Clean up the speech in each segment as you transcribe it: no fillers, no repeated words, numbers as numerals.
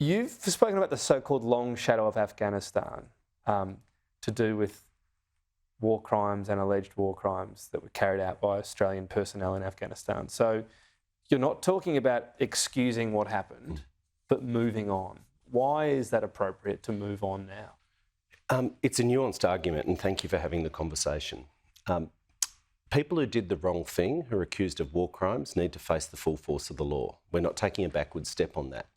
You've spoken about the so-called long shadow of Afghanistan to do with war crimes and alleged war crimes that were carried out by Australian personnel in Afghanistan. So you're not talking about excusing what happened, but moving on. Why is that appropriate to move on now? It's a nuanced argument, and thank you for having the conversation. People who did the wrong thing, who are accused of war crimes, need to face the full force of the law. We're not taking a backward step on that.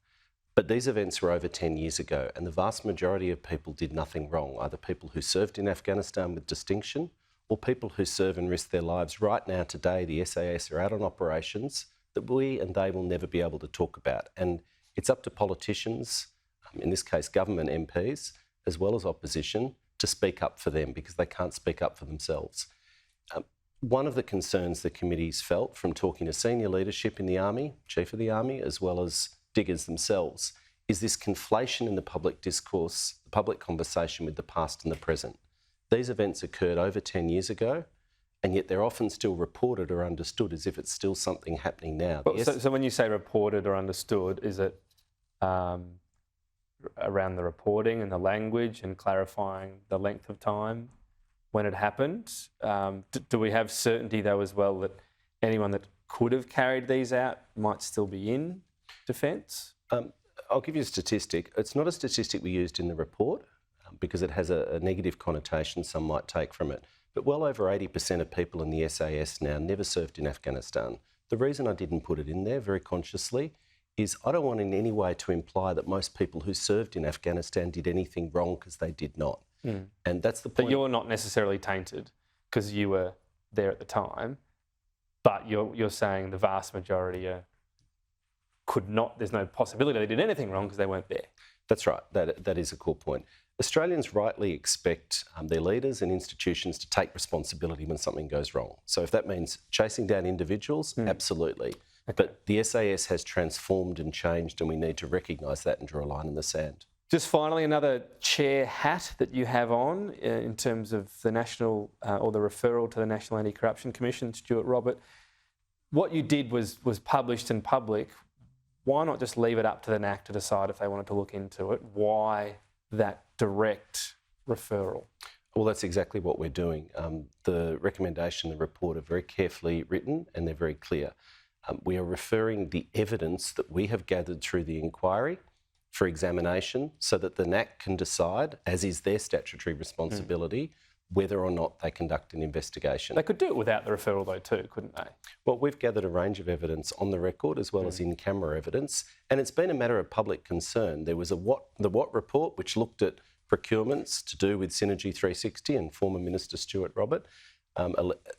But these events were over 10 years ago, and the vast majority of people did nothing wrong, either people who served in Afghanistan with distinction or people who serve and risk their lives right now today. The SAS are out on operations that we and they will never be able to talk about. And it's up to politicians, in this case government MPs, as well as opposition, to speak up for them because they can't speak up for themselves. One of the concerns the committee's felt from talking to senior leadership in the Army, Chief of the Army, as well as diggers themselves, is this conflation in the public discourse, the public conversation with the past and the present. These events occurred over 10 years ago, and yet they're often still reported or understood as if it's still something happening now. So when you say reported or understood, is it around the reporting and the language and clarifying the length of time when it happened? Do we have certainty, though, as well, that anyone that could have carried these out might still be in defence? I'll give you a statistic. It's not a statistic we used in the report because it has a negative connotation some might take from it. But well over 80% of people in the SAS now never served in Afghanistan. The reason I didn't put it in there very consciously is I don't want in any way to imply that most people who served in Afghanistan did anything wrong, because they did not. And that's the point. But you're not necessarily tainted because you were there at the time, but you're saying the vast majority could not, there's no possibility they did anything wrong because they weren't there. That's right. That is a core point. Australians rightly expect their leaders and institutions to take responsibility when something goes wrong. So if that means chasing down individuals, absolutely. Okay. But the SAS has transformed and changed, and we need to recognise that and draw a line in the sand. Just finally, another chair hat that you have on in terms of the national or the referral to the National Anti-Corruption Commission, Stuart Robert. What you did was published in public. Why not just leave it up to the NAC to decide if they wanted to look into it? Why that direct referral? Well, that's exactly what we're doing. The recommendation and the report are very carefully written and they're very clear. We are referring the evidence that we have gathered through the inquiry for examination so that the NAC can decide, as is their statutory responsibility, whether or not they conduct an investigation. They could do it without the referral though too, couldn't they? Well, we've gathered a range of evidence on the record as well as in-camera evidence, and it's been a matter of public concern. There was the Watt report, which looked at procurements to do with Synergy 360 and former Minister Stuart Robert,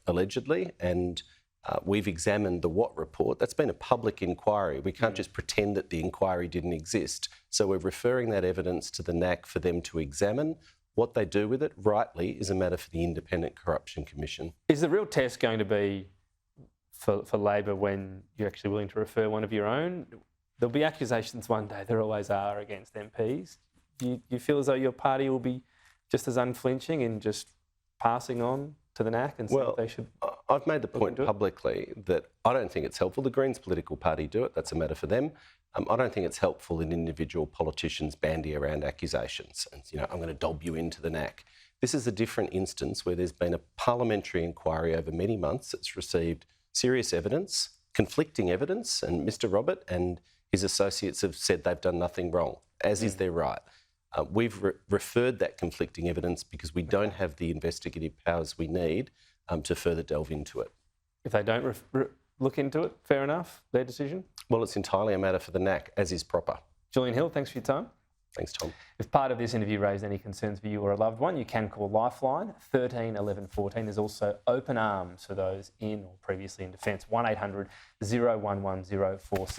allegedly, and we've examined the Watt report. That's been a public inquiry. We can't just pretend that the inquiry didn't exist. So we're referring that evidence to the NAC for them to examine. What they do with it, rightly, is a matter for the Independent Corruption Commission. Is the real test going to be for Labor when you're actually willing to refer one of your own? There'll be accusations one day, there always are, against MPs. Do you feel as though your party will be just as unflinching in just passing on to the NAC and saying they should? I've made the point publicly that I don't think it's helpful. The Greens political party do it, that's a matter for them. I don't think it's helpful that individual politicians bandy around accusations and, I'm going to dob you into the NAC. This is a different instance where there's been a parliamentary inquiry over many months. It's received serious evidence, conflicting evidence, and Mr Robert and his associates have said they've done nothing wrong, as is their right. We've referred that conflicting evidence because we don't have the investigative powers we need to further delve into it. If they don't look into it, fair enough, their decision? Well, it's entirely a matter for the NAC, as is proper. Julian Hill, thanks for your time. Thanks, Tom. If part of this interview raised any concerns for you or a loved one, you can call Lifeline 13 11 14. There's also Open Arms for those in or previously in defence, 1800 011 046.